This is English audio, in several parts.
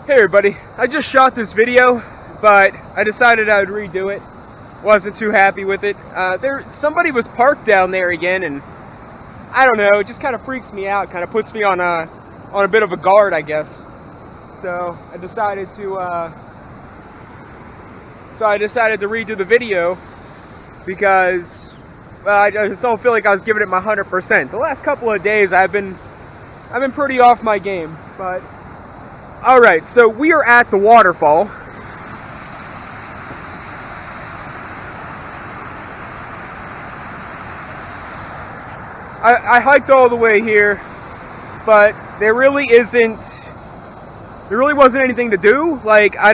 Hey everybody, I just shot this video, but I decided I would redo it. Wasn't too happy with it. Somebody was parked down there again, and I don't know, it just kind of freaks me out, kind of puts me on a bit of a guard, I guess. So I decided to redo the video because I just don't feel like I was giving it my 100%. The last couple of days I've been pretty off my game, but alright, so we are at the waterfall. I hiked all the way here, but there really wasn't anything to do. Like, I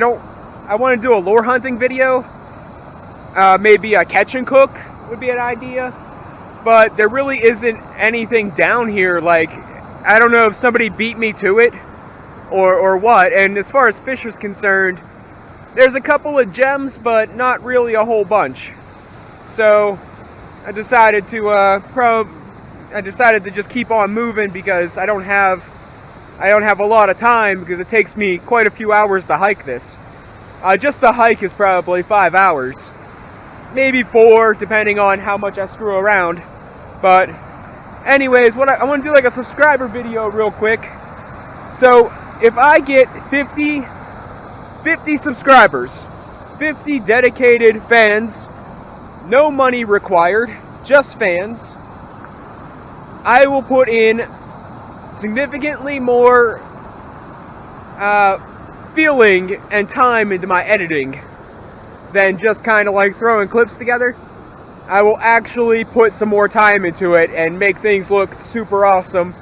want to do a lure hunting video. Maybe a catch and cook would be an idea. But there really isn't anything down here. Like, I don't know if somebody beat me to it or what. And as far as fish is concerned, there's a couple of gems, but not really a whole bunch. So I decided to just keep on moving because I don't have a lot of time, because it takes me quite a few hours to hike this. Just the hike is probably 5 hours, maybe 4, depending on how much I screw around. But anyways, I want to do like a subscriber video real quick. So if I get 50 subscribers, 50 dedicated fans, no money required, just fans, I will put in significantly more feeling and time into my editing than just kind of like throwing clips together. I will actually put some more time into it and make things look super awesome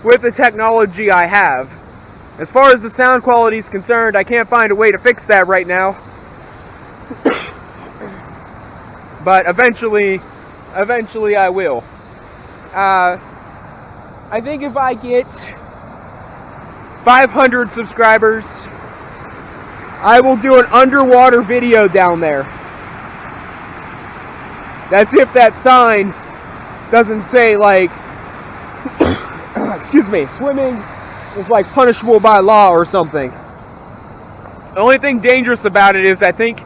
with the technology I have. As far as the sound quality is concerned, I can't find a way to fix that right now. But eventually I will. I think if I get 500 subscribers, I will do an underwater video down there. That's if that sign doesn't say, like, excuse me, swimming is like punishable by law or something. The only thing dangerous about it is I think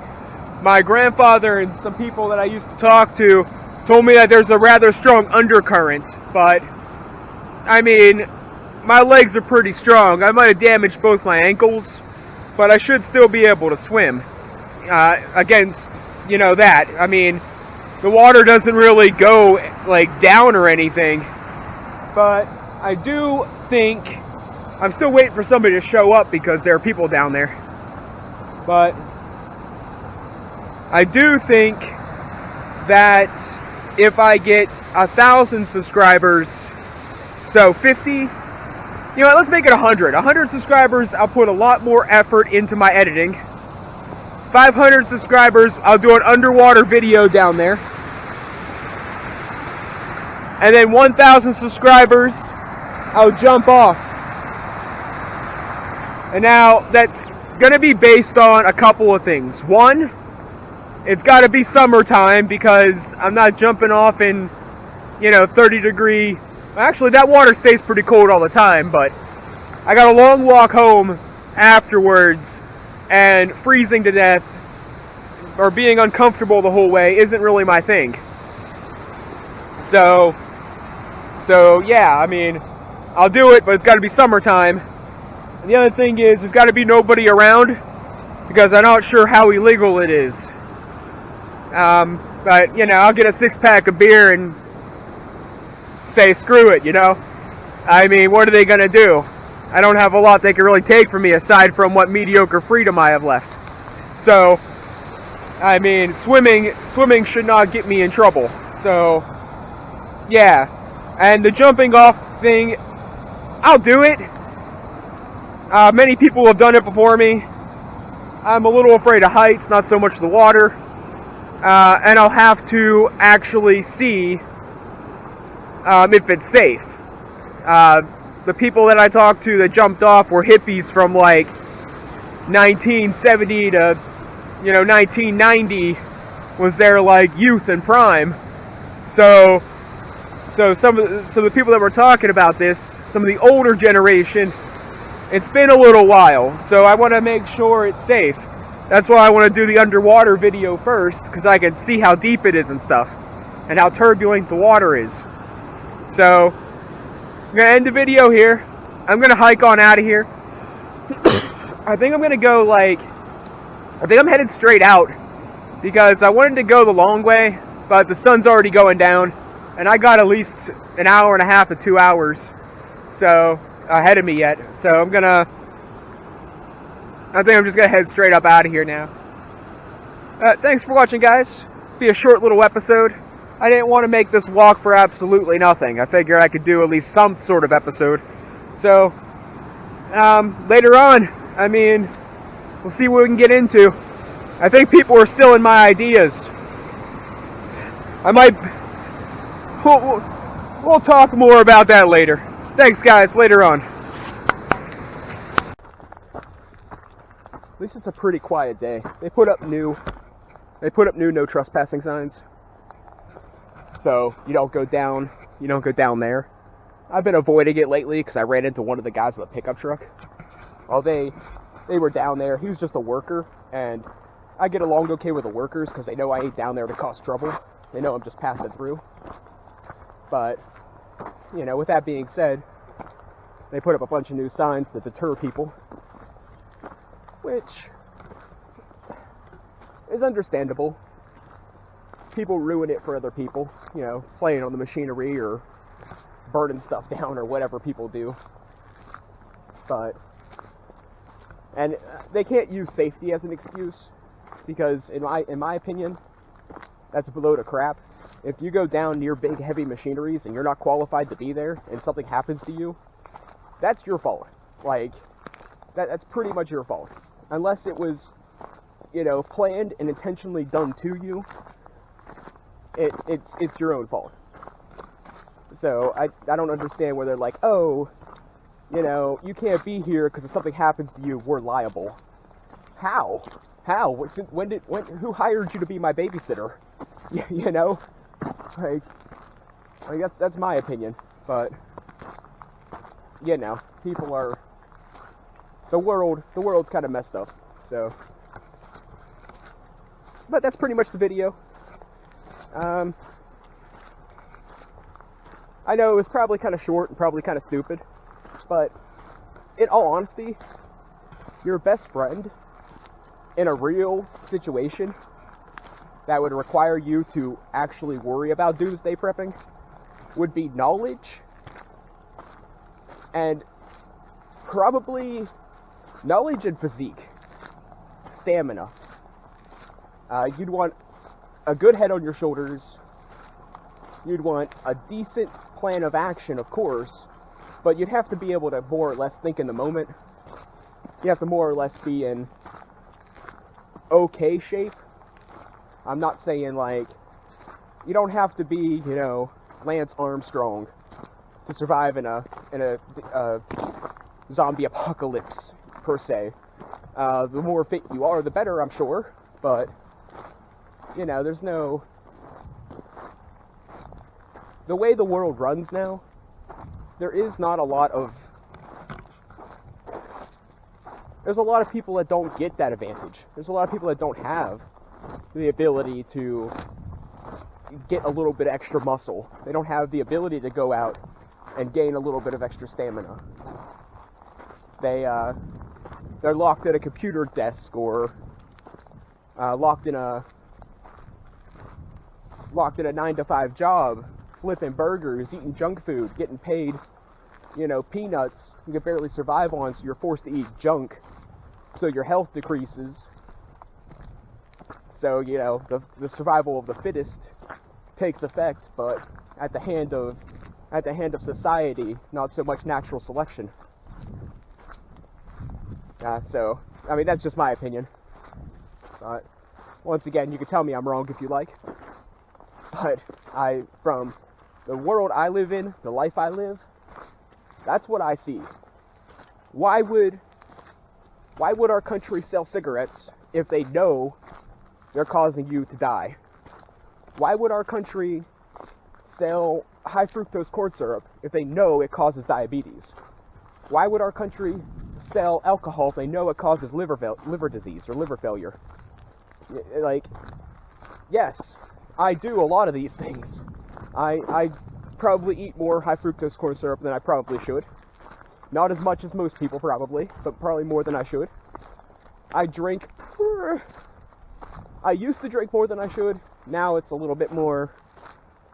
my grandfather and some people that I used to talk to told me that there's a rather strong undercurrent, but I mean, my legs are pretty strong. I might have damaged both my ankles, but I should still be able to swim against, that. I mean, the water doesn't really go, like, down or anything, but I do think, I'm still waiting for somebody to show up because there are people down there, but I do think that if I get 1,000 subscribers, so 50, let's make it 100. 100 subscribers, I'll put a lot more effort into my editing. 500 subscribers, I'll do an underwater video down there. And then 1,000 subscribers, I'll jump off. And now, that's going to be based on a couple of things. One, it's got to be summertime, because I'm not jumping off in, 30-degree... Actually, that water stays pretty cold all the time, but I got a long walk home afterwards, and freezing to death or being uncomfortable the whole way isn't really my thing. So yeah, I mean, I'll do it, but it's got to be summertime. And the other thing is, there's got to be nobody around, because I'm not sure how illegal it is. But, I'll get a 6-pack of beer and say screw it, I mean, what are they gonna do? I don't have a lot they can really take from me aside from what mediocre freedom I have left. So, I mean, swimming should not get me in trouble. So, yeah. And the jumping off thing, I'll do it. Many people have done it before me. I'm a little afraid of heights, not so much the water. And I'll have to actually see if it's safe. The people that I talked to that jumped off were hippies from like 1970 to 1990 was their like youth and prime. So some of the people that were talking about this, some of the older generation, It's been a little while, so I want to make sure it's safe. That's why I want to do the underwater video first, because I can see how deep it is and stuff, and how turbulent the water is. So, I'm going to end the video here. I'm going to hike on out of here. I think I'm going to go I think I'm headed straight out, because I wanted to go the long way, but the sun's already going down, and I got at least an hour and a half to 2 hours so ahead of me yet. So I think I'm just gonna head straight up out of here now. Thanks for watching, guys. Be a short little episode. I didn't want to make this walk for absolutely nothing. I figured I could do at least some sort of episode. So later on, I mean, we'll see what we can get into. I think people are still in my ideas. We'll talk more about that later. Thanks, guys. Later on. At least it's a pretty quiet day. They put up new no trespassing signs. So you don't go down there. I've been avoiding it lately because I ran into one of the guys with a pickup truck. Well, they were down there. He was just a worker, and I get along okay with the workers because they know I ain't down there to cause trouble. They know I'm just passing through. But, you know, with that being said, they put up a bunch of new signs that deter people, which is understandable. People ruin it for other people, you know, playing on the machinery or burning stuff down or whatever people do. And they can't use safety as an excuse, because in my opinion, that's a load of crap. If you go down near big heavy machineries and you're not qualified to be there and something happens to you, that's your fault. Like, that's pretty much your fault. Unless it was, you know, planned and intentionally done to you, it's your own fault. So I don't understand where they're like, oh, you know, you can't be here because if something happens to you, we're liable. How? Who hired you to be my babysitter? You know, like that's my opinion. But you know, the world's kind of messed up. So, but that's pretty much the video. I know it was probably kind of short and probably kind of stupid, but in all honesty, your best friend in a real situation that would require you to actually worry about doomsday prepping would be knowledge, and probably knowledge and physique, stamina. You'd want a good head on your shoulders. You'd want a decent plan of action, of course, but you'd have to be able to more or less think in the moment. You have to more or less be in okay shape. I'm not saying, like, you don't have to be, you know, Lance Armstrong to survive in a zombie apocalypse, per se. The more fit you are, the better, I'm sure, but, you know, the way the world runs now, there is not a lot of... There's a lot of people that don't get that advantage. There's a lot of people that don't have the ability to get a little bit extra muscle. They don't have the ability to go out and gain a little bit of extra stamina. They're locked at a computer desk, or locked in a 9-to-5 job, flipping burgers, eating junk food, getting paid, you know, peanuts you can barely survive on, so you're forced to eat junk, so your health decreases. So, you know, the survival of the fittest takes effect, but at the hand of society, not so much natural selection. So, I mean, that's just my opinion. But once again, you can tell me I'm wrong if you like. But from the world I live in, the life I live, that's what I see. Why would our country sell cigarettes if they know they're causing you to die? Why would our country sell high fructose corn syrup if they know it causes diabetes? Why would our country sell alcohol if they know it causes liver disease or liver failure. Like, yes, I do a lot of these things. I probably eat more high fructose corn syrup than I probably should. Not as much as most people probably, but probably more than I should. I used to drink more than I should. Now it's a little bit more,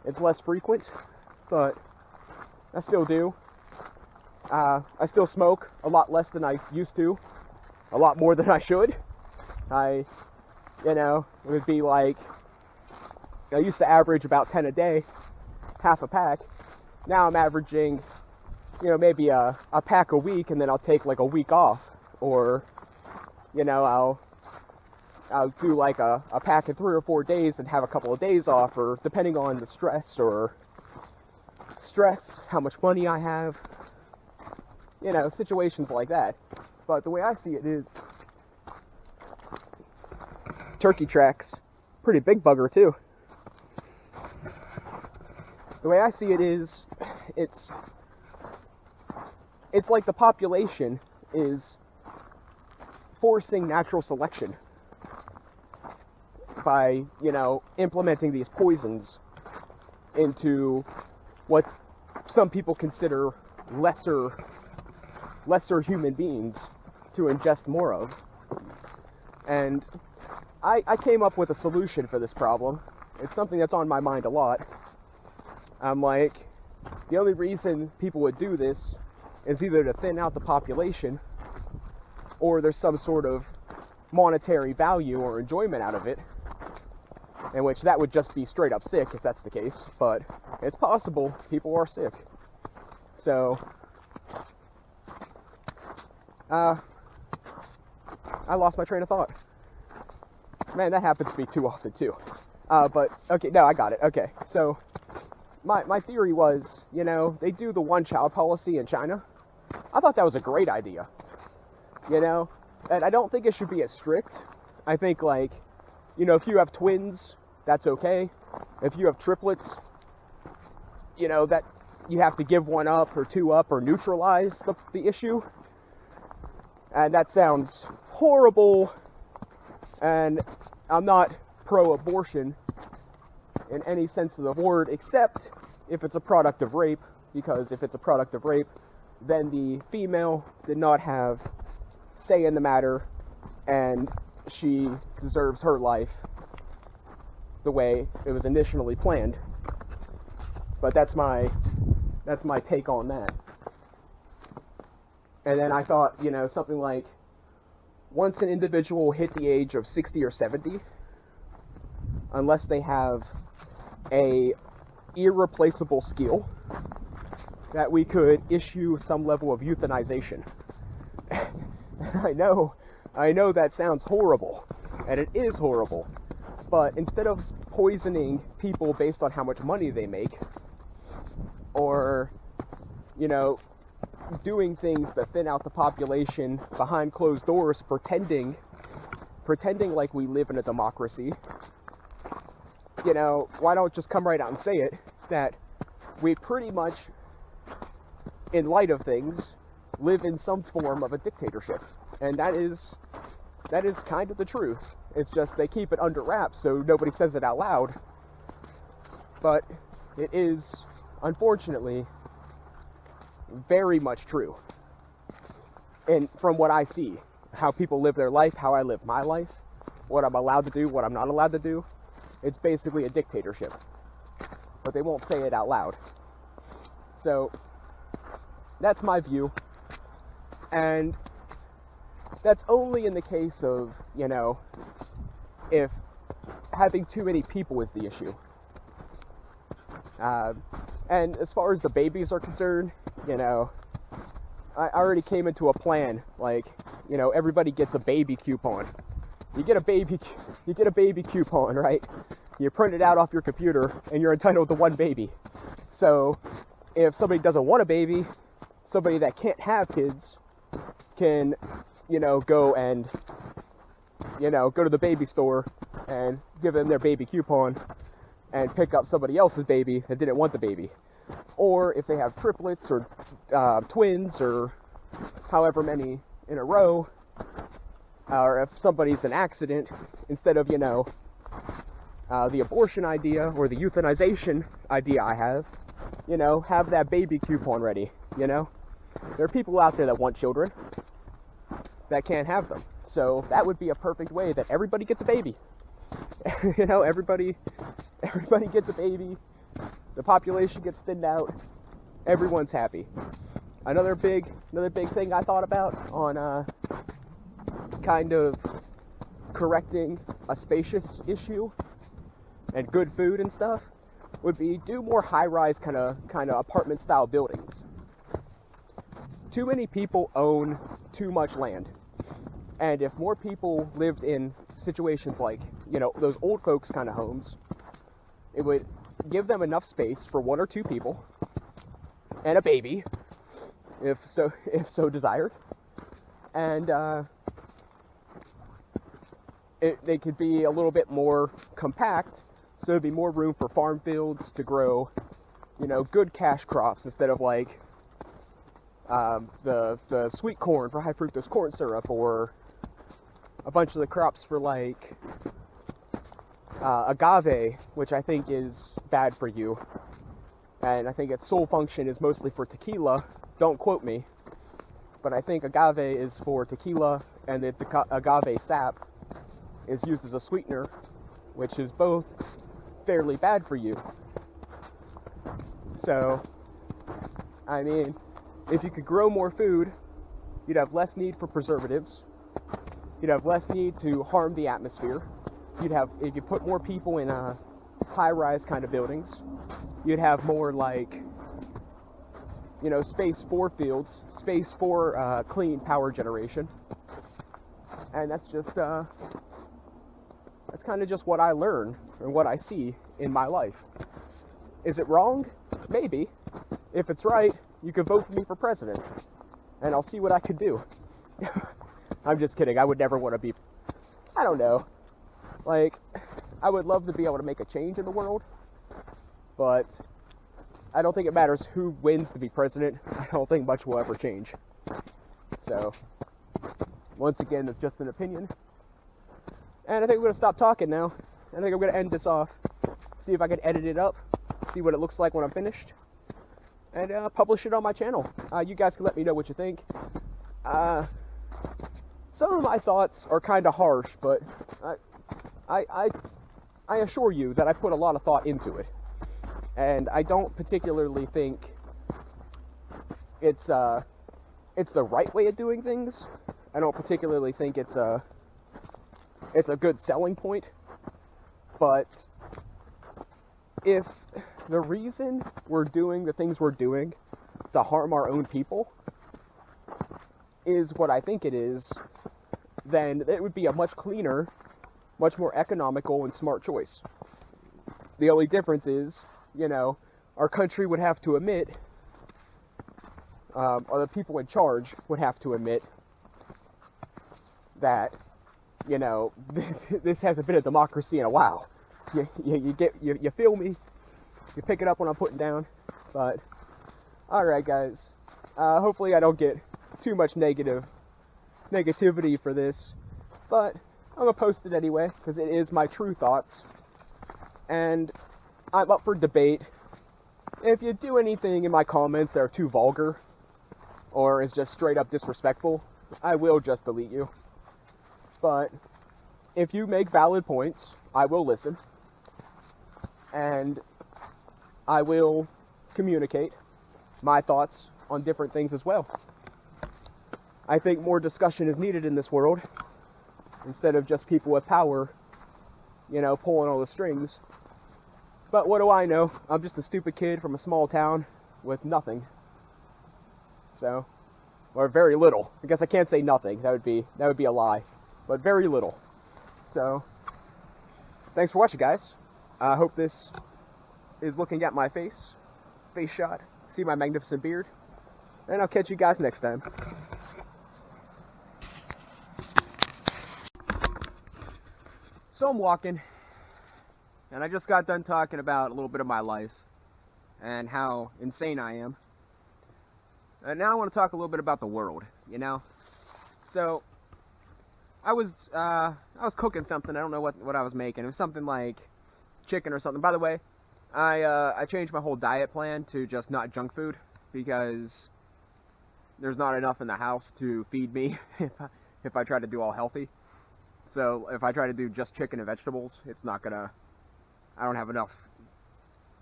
it's less frequent, but I still do. I still smoke a lot less than I used to, a lot more than I should. It would be like, I used to average about 10 a day, half a pack. Now I'm averaging, maybe a pack a week, and then I'll take like a week off, or, I'll do like a pack in 3 or 4 days and have a couple of days off, or depending on the stress, how much money I have, situations like that. But the way I see it is, turkey tracks, pretty big bugger too. The way I see it is, it's like the population is forcing natural selection by, implementing these poisons into what some people consider lesser human beings to ingest more of. And I came up with a solution for this problem. It's something that's on my mind a lot. I'm like, the only reason people would do this is either to thin out the population, or there's some sort of monetary value or enjoyment out of it, in which that would just be straight up sick if that's the case. But it's possible people are sick. So I lost my train of thought. Man, that happens to me too often too. But okay, no, I got it. Okay, so my theory was, they do the one-child policy in China. I thought that was a great idea. And I don't think it should be as strict. I think, like, if you have twins, that's okay. If you have triplets, that you have to give one up or two up or neutralize the issue. And that sounds horrible, and I'm not pro-abortion in any sense of the word, except if it's a product of rape, because if it's a product of rape, then the female did not have say in the matter, and she deserves her life the way it was initially planned. But that's my take on that. And then I thought, something like, once an individual hit the age of 60 or 70, unless they have a irreplaceable skill, that we could issue some level of euthanization. I know that sounds horrible, and it is horrible, but instead of poisoning people based on how much money they make, or, doing things that thin out the population behind closed doors, pretending like we live in a democracy, why don't just come right out and say it, that we pretty much, in light of things, live in some form of a dictatorship. And that is kind of the truth. It's just they keep it under wraps so nobody says it out loud. But it is, unfortunately, very much true. And from what I see, how people live their life, how I live my life, what I'm allowed to do, what I'm not allowed to do, it's basically a dictatorship. But they won't say it out loud. So that's my view. And that's only in the case of, if having too many people is the issue. And as far as the babies are concerned, I already came into a plan, like, everybody gets a baby coupon. You get a baby coupon, right? You print it out off your computer, and you're entitled to one baby. So, if somebody doesn't want a baby, somebody that can't have kids can, go and, go to the baby store and give them their baby coupon and pick up somebody else's baby that didn't want the baby. Or if they have triplets or twins or however many in a row, or if somebody's an accident, instead of, the abortion idea or the euthanization idea I have that baby coupon ready, There are people out there that want children that can't have them. So that would be a perfect way that everybody gets a baby. Everybody gets a baby. The population gets thinned out. Everyone's happy. Another big thing I thought about on kind of correcting a spacious issue and good food and stuff would be do more high-rise kind of apartment style buildings. Too many people own too much land. And if more people lived in situations like, those old folks kind of homes, it would give them enough space for 1 or 2 people and a baby, if so desired. And they could be a little bit more compact, so there'd be more room for farm fields to grow, good cash crops instead of like the sweet corn for high fructose corn syrup, or a bunch of the crops for like agave, which I think is bad for you, and I think its sole function is mostly for tequila. Don't quote me, but I think agave is for tequila, and the agave sap is used as a sweetener, which is both fairly bad for you. So, I mean, if you could grow more food, you'd have less need for preservatives. You'd have less need to harm the atmosphere. If you put more people in high-rise kind of buildings, you'd have more like, space for fields, space for clean power generation. And that's just, that's kind of just what I learn and what I see in my life. Is it wrong? Maybe. If it's right, you can vote for me for president, and I'll see what I could do. I'm just kidding. I would never want to be, I don't know. Like, I would love to be able to make a change in the world, but I don't think it matters who wins to be president. I don't think much will ever change. So, once again, it's just an opinion. And I think I'm going to stop talking now. I think I'm going to end this off. See if I can edit it up. See what it looks like when I'm finished. And publish it on my channel. You guys can let me know what you think. Some of my thoughts are kind of harsh, but I assure you that I put a lot of thought into it. And I don't particularly think it's the right way of doing things. I don't particularly think it's a good selling point. But if the reason we're doing the things we're doing to harm our own people is what I think it is, then it would be a much cleaner, much more economical and smart choice. The only difference is, our country would have to admit, or the people in charge would have to admit that, this hasn't been a democracy in a while. You feel me? You pick it up when I'm putting down. But, alright guys, hopefully I don't get too much negativity for this, but I'm gonna post it anyway, because it is my true thoughts, and I'm up for debate. If you do anything in my comments that are too vulgar, or is just straight up disrespectful, I will just delete you. But if you make valid points, I will listen, and I will communicate my thoughts on different things as well. I think more discussion is needed in this world, instead of just people with power, pulling all the strings. But what do I know? I'm just a stupid kid from a small town with nothing. So, or very little. I guess I can't say nothing. That would be a lie. But very little. So, thanks for watching, guys. I hope this is looking at my face shot. See my magnificent beard. And I'll catch you guys next time. So I'm walking, and I just got done talking about a little bit of my life and how insane I am. And now I want to talk a little bit about the world, So I was cooking something. I don't know what I was making. It was something like chicken or something. By the way, I changed my whole diet plan to just not junk food because there's not enough in the house to feed me if I try to do all healthy. So if I try to do just chicken and vegetables, it's not gonna. I don't have enough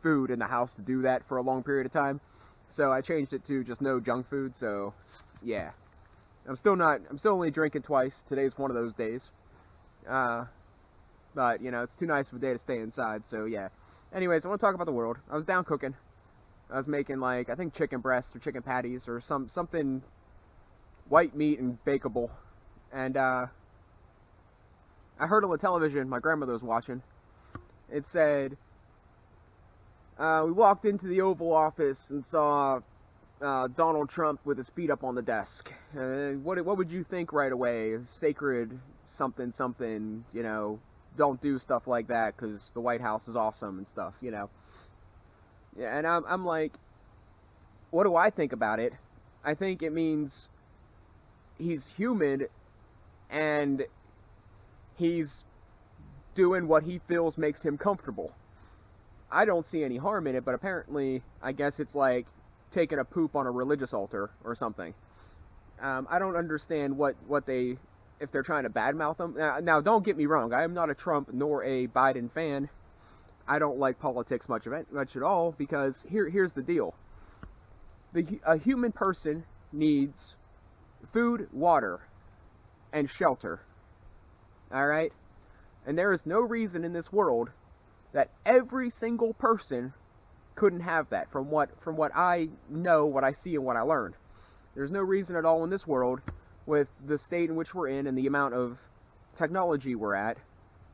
food in the house to do that for a long period of time. So I changed it to just no junk food. So yeah, I'm still only drinking twice. Today's one of those days. But you know, it's too nice of a day to stay inside. So yeah. Anyways, I want to talk about the world. I was down cooking. I was making like I think chicken breast or chicken patties or something white meat and bakeable. And I heard on the television my grandmother was watching. It said we walked into the Oval Office and saw Donald Trump with his feet up on the desk. What would you think right away? Sacred something something, you know, don't do stuff like that because the White House is awesome and stuff, you know. Yeah, and I'm like, what do I think about it? I think it means he's human and he's doing what he feels makes him comfortable. I don't see any harm in it, but apparently, I guess it's like taking a poop on a religious altar or something. I don't understand what they, if they're trying to badmouth him. Now, don't get me wrong. I am not a Trump nor a Biden fan. I don't like politics much at all because here's the deal. A human person needs food, water, and shelter. All right? And there is no reason in this world that every single person couldn't have that from what I know, what I see, and what I learned. There's no reason at all in this world, with the state in which we're in and the amount of technology we're at,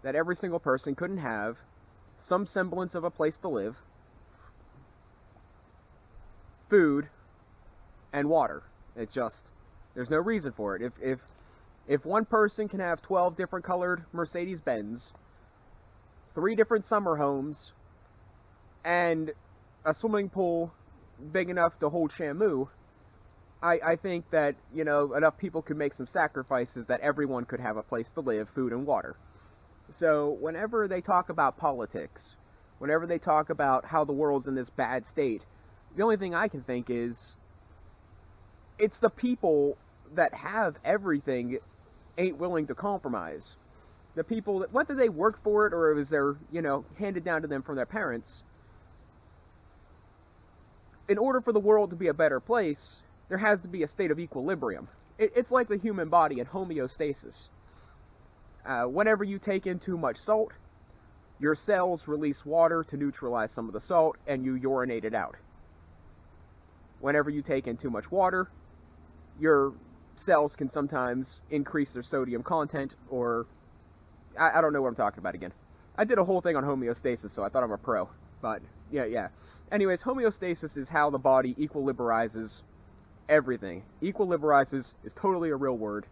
that every single person couldn't have some semblance of a place to live, food, and water. It just, there's no reason for it. If one person can have 12 different colored Mercedes-Benz, 3 different summer homes, and a swimming pool big enough to hold Shamu, I think that, you know, enough people could make some sacrifices that everyone could have a place to live, food, and water. So whenever they talk about politics, whenever they talk about how the world's in this bad state, the only thing I can think is it's the people that have everything ain't willing to compromise. The people that, whether they work for it or it was their, you know, handed down to them from their parents, in order for the world to be a better place, there has to be a state of equilibrium. It's like the human body in homeostasis. Whenever you take in too much salt, your cells release water to neutralize some of the salt, and you urinate it out. Whenever you take in too much water, your cells can sometimes increase their sodium content, or I don't know what I'm talking about again. I did a whole thing on homeostasis, so I thought I'm a pro. But yeah. Anyways, homeostasis is how the body equilibrizes everything. Equilibrizes is totally a real word,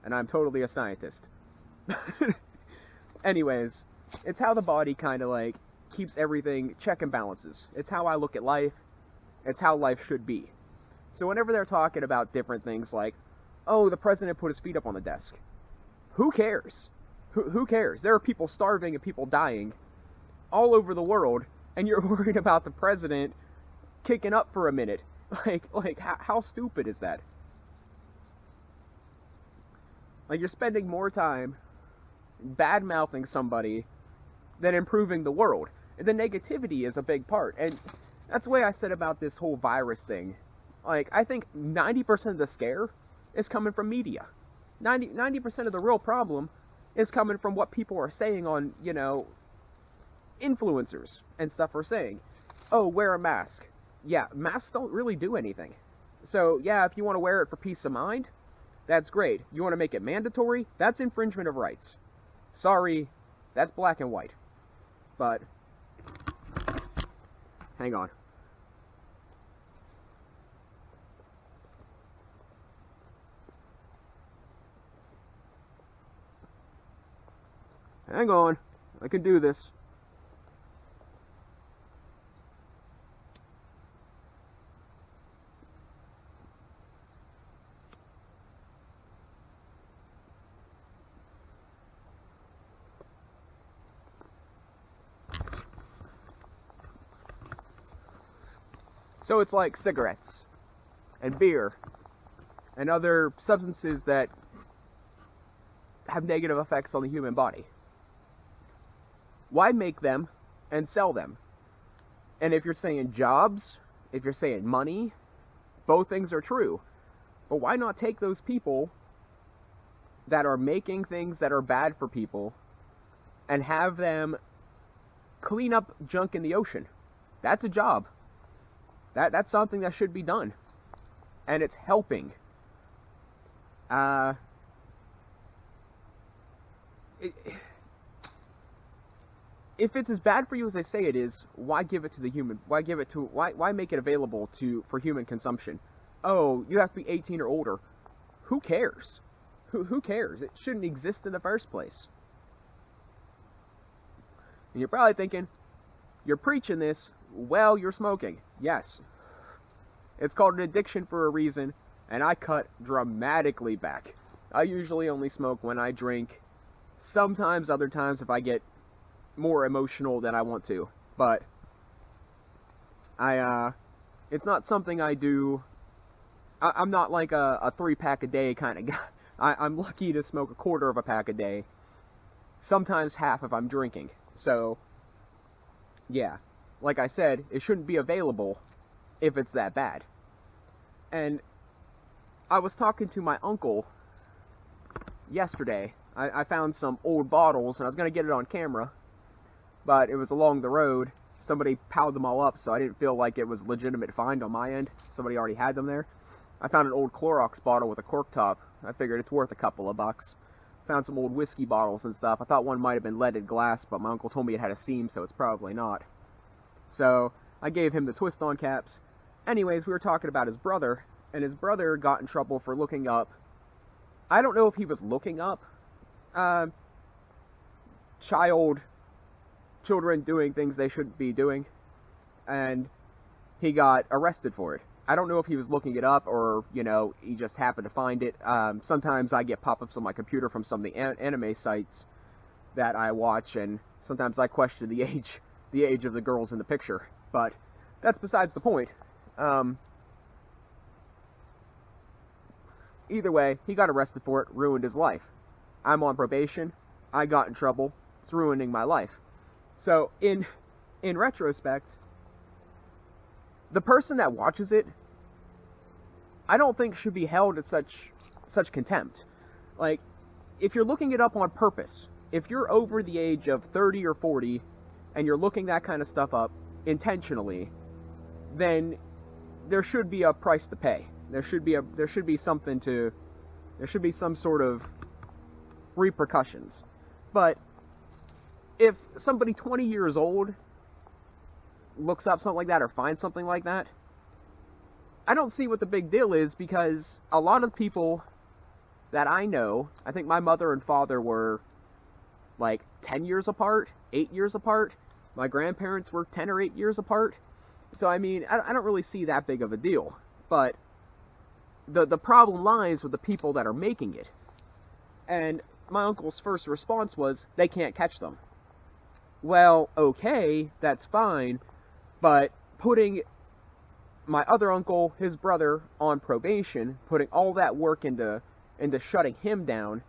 and I'm totally a scientist. Anyways, it's how the body kind of like keeps everything check and balances. It's how I look at life. It's how life should be. So whenever they're talking about different things like, oh, the president put his feet up on the desk, who cares? Who cares? There are people starving and people dying all over the world, and you're worried about the president kicking up for a minute. Like how stupid is that? Like, you're spending more time bad-mouthing somebody than improving the world. And the negativity is a big part. And that's the way I said about this whole virus thing. Like, I think 90% of the scare is coming from media. 90% of the real problem is coming from what people are saying on, you know, influencers and stuff are saying. Oh, wear a mask. Yeah, masks don't really do anything. So, yeah, if you want to wear it for peace of mind, that's great. You want to make it mandatory? That's infringement of rights. Sorry, that's black and white. But, hang on. Hang on. I can do this. So it's like cigarettes and beer and other substances that have negative effects on the human body. Why make them and sell them? And if you're saying jobs, if you're saying money, both things are true. But why not take those people that are making things that are bad for people and have them clean up junk in the ocean? That's a job. That's something that should be done. And it's helping. If it's as bad for you as they say it is, why give it to the human? Why make it available for human consumption? Oh, you have to be 18 or older. Who cares? Who cares? It shouldn't exist in the first place. And you're probably thinking, you're preaching this while you're smoking. Yes. It's called an addiction for a reason, and I cut dramatically back. I usually only smoke when I drink. Sometimes, other times, if I get more emotional than I want to. But it's not something I do. I'm not like a 3-pack a day kind of guy. I'm lucky to smoke a quarter of a pack a day. Sometimes half if I'm drinking. So, yeah. Like I said, it shouldn't be available if it's that bad. And I was talking to my uncle yesterday. I found some old bottles, and I was going to get it on camera, but it was along the road. Somebody piled them all up, so I didn't feel like it was a legitimate find on my end. Somebody already had them there. I found an old Clorox bottle with a cork top. I figured it's worth a couple of bucks. Found some old whiskey bottles and stuff. I thought one might have been leaded glass, but my uncle told me it had a seam, so it's probably not. So I gave him the twist-on caps. Anyways, we were talking about his brother, and his brother got in trouble for looking up. I don't know if he was looking up children doing things they shouldn't be doing, and he got arrested for it. I don't know if he was looking it up or, he just happened to find it. Sometimes I get pop-ups on my computer from some of the anime sites that I watch, and sometimes I question the age of the girls in the picture. But that's besides the point. Either way, he got arrested for it, ruined his life. I'm on probation. I got in trouble. It's ruining my life. So, in retrospect, the person that watches it, I don't think should be held at such contempt. Like, if you're looking it up on purpose, if you're over the age of 30 or 40, and you're looking that kind of stuff up intentionally, then there should be a price to pay. There should be some sort of repercussions. But if somebody 20 years old looks up something like that or finds something like that, I don't see what the big deal is, because a lot of people that I know, I think my mother and father were like 10 years apart, 8 years apart. My grandparents were 10 or 8 years apart. So, I mean, I don't really see that big of a deal. But the problem lies with the people that are making it. And my uncle's first response was, they can't catch them. Well, okay, that's fine, but putting my other uncle, his brother, on probation, putting all that work into shutting him down,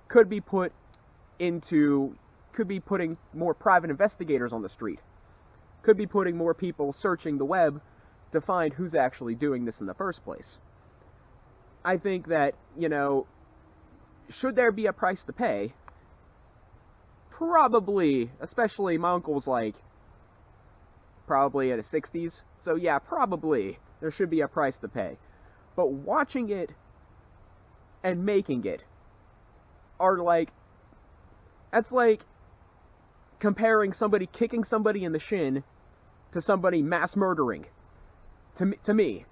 could be putting more private investigators on the street. Could be putting more people searching the web to find who's actually doing this in the first place. I think that, should there be a price to pay? Probably, especially my uncle's probably in his 60s. So yeah, probably there should be a price to pay. But watching it and making it are that's like comparing somebody kicking somebody in the shin to somebody mass murdering, to me.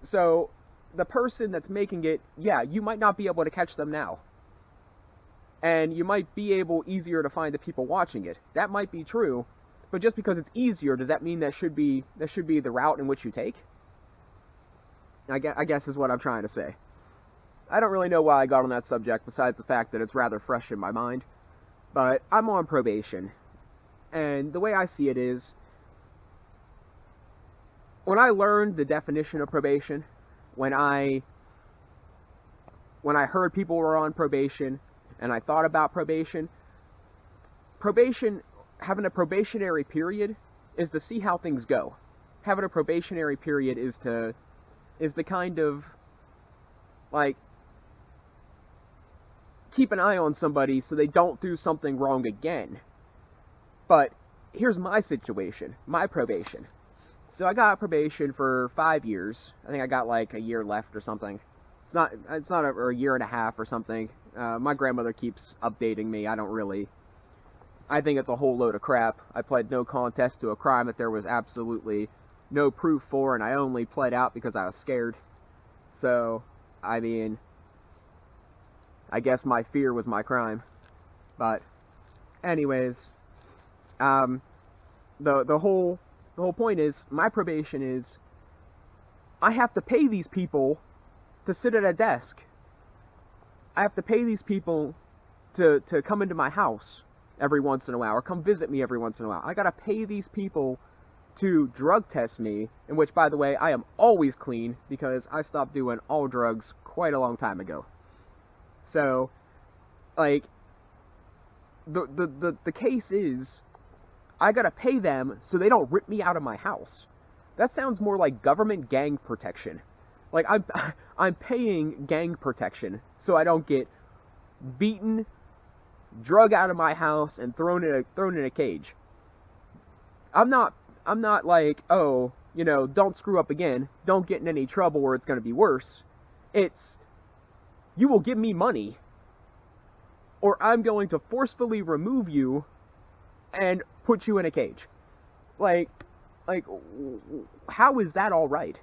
So the person that's making it, yeah, you might not be able to catch them now. And you might be able easier to find the people watching it. That might be true, but just because it's easier, does that mean that should be the route in which you take? I guess is what I'm trying to say. I don't really know why I got on that subject, besides the fact that it's rather fresh in my mind. But I'm on probation. And the way I see it is, when I learned the definition of probation, when I heard people were on probation, and I thought about probation, having a probationary period is to see how things go. Having a probationary period is the kind of, like, keep an eye on somebody so they don't do something wrong again. But here's my situation, my probation. So I got probation for 5 years. I think I got like a year left or something. It's not or a year and a half or something. My grandmother keeps updating me. I think it's a whole load of crap. I pled no contest to a crime that there was absolutely no proof for, and I only pled out because I was scared. So, I mean, I guess my fear was my crime. But, anyways, the whole point is, my probation is, I have to pay these people to sit at a desk. I have to pay these people to come into my house every once in a while, or come visit me every once in a while. I gotta pay these people to drug test me, in which, by the way, I am always clean, because I stopped doing all drugs quite a long time ago. So, like, the case is, I gotta pay them so they don't rip me out of my house. That sounds more like government gang protection. Like, I'm paying gang protection so I don't get beaten, drug out of my house, and thrown in a cage. I'm not like, oh, don't screw up again, don't get in any trouble or it's gonna be worse. It's, you will give me money, or I'm going to forcefully remove you and put you in a cage. Like, how is that all right?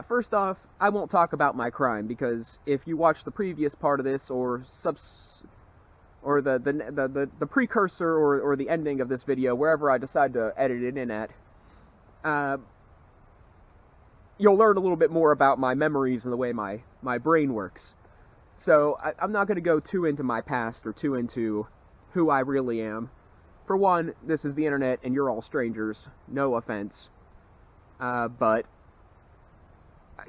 First off, I won't talk about my crime, because if you watch the previous part of this, or the precursor, or the ending of this video, wherever I decide to edit it in at, you'll learn a little bit more about my memories and the way my brain works. So, I'm not going to go too into my past, or too into who I really am. For one, this is the internet, and you're all strangers. No offense. But,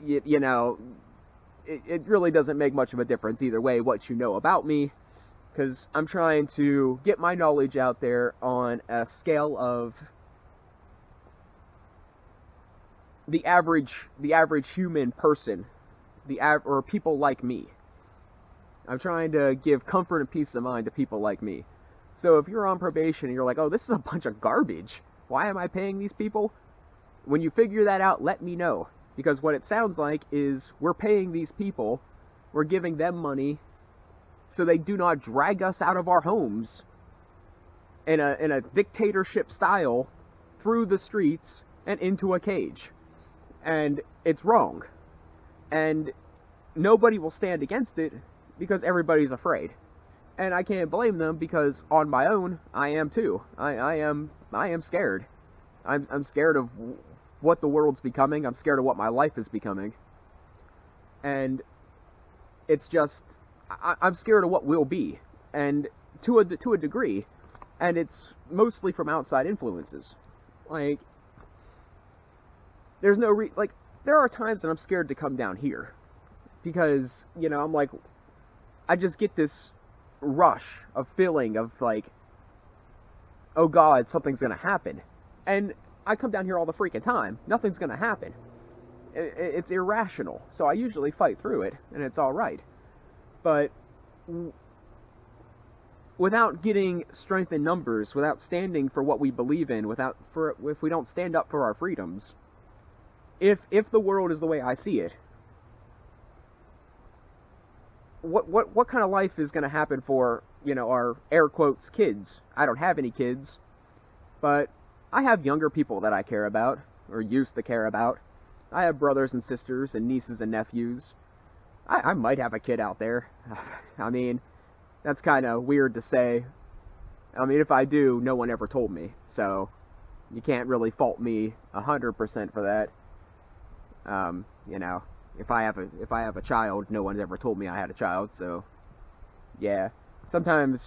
it really doesn't make much of a difference either way what you know about me, because I'm trying to get my knowledge out there on a scale of the average human person, or people like me. I'm trying to give comfort and peace of mind to people like me. So if you're on probation and you're like, oh, this is a bunch of garbage, why am I paying these people? When you figure that out, let me know. Because what it sounds like is, we're paying these people, we're giving them money, so they do not drag us out of our homes in a dictatorship style through the streets and into a cage. And it's wrong. And nobody will stand against it, because everybody's afraid. And I can't blame them, because on my own, I am too. I am scared. I'm scared of what the world's becoming. I'm scared of what my life is becoming. And it's just, I'm scared of what will be. And to a degree. And it's mostly from outside influences. Like, there's no there are times that I'm scared to come down here. Because, I'm like, I just get this rush of feeling of like, oh God, something's gonna happen. And I come down here all the freaking time. Nothing's gonna happen. It's irrational. So I usually fight through it, and it's alright. But without getting strength in numbers, without standing for what we believe in, if we don't stand up for our freedoms, if the world is the way I see it, what kind of life is going to happen for, our air quotes kids? I don't have any kids, but I have younger people that I care about, or used to care about. I have brothers and sisters and nieces and nephews. I might have a kid out there. I mean, that's kind of weird to say. I mean, if I do, no one ever told me, so you can't really fault me 100% for that. If I have a child, no one's ever told me I had a child, so yeah. Sometimes,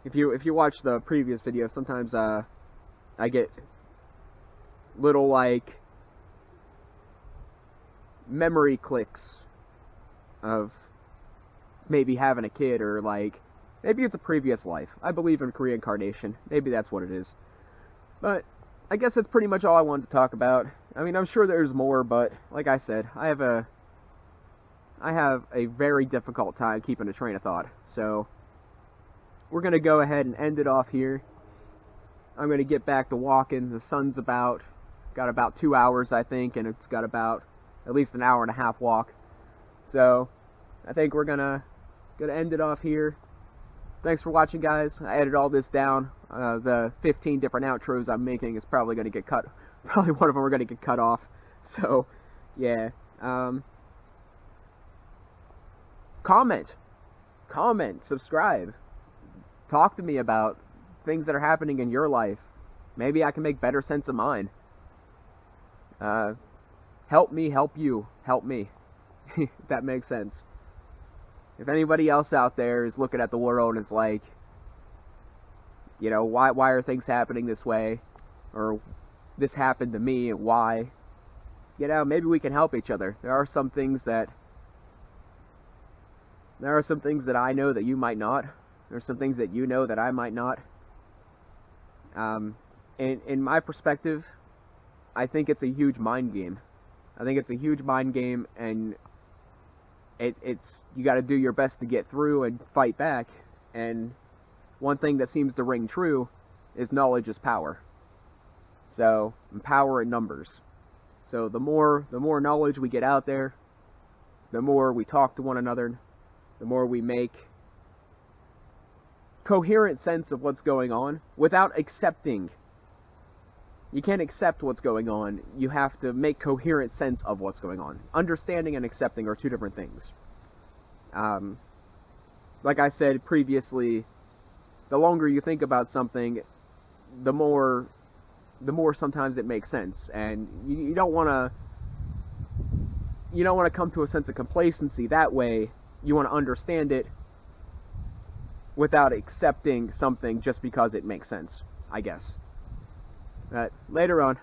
if you watch the previous video, sometimes I get little, like, memory clicks of maybe having a kid, or like maybe it's a previous life. I believe in reincarnation. Maybe that's what it is. But I guess that's pretty much all I wanted to talk about. I mean, I'm sure there's more, but like I said, I have a very difficult time keeping a train of thought. So we're going to go ahead and end it off here. I'm going to get back to walking. The sun's got about 2 hours, I think, and it's got about at least an hour and a half walk. So I think we're going to end it off here. Thanks for watching, guys. I edited all this down. The 15 different outros I'm making is probably going to get cut. Probably one of them are going to get cut off. So, yeah. Comment, subscribe. Talk to me about things that are happening in your life. Maybe I can make better sense of mine. Help me help you. Help me. If that makes sense. If anybody else out there is looking at the world and is like, you know, why are things happening this way? Or this happened to me, and why? You know, maybe we can help each other. There are some things that I know that you might not. There's some things that you know that I might not. In my perspective, I think it's a huge mind game. I think it's a huge mind game, and it's you got to do your best to get through and fight back. And one thing that seems to ring true is knowledge is power. So, power in numbers. So the more knowledge we get out there, the more we talk to one another, the more we make coherent sense of what's going on without accepting. You can't accept what's going on. You have to make coherent sense of what's going on. Understanding and accepting are two different things. Like I said previously, the longer you think about something, the more sometimes it makes sense, and you don't want to come to a sense of complacency that way. You want to understand it without accepting something just because it makes sense, I guess. Later on.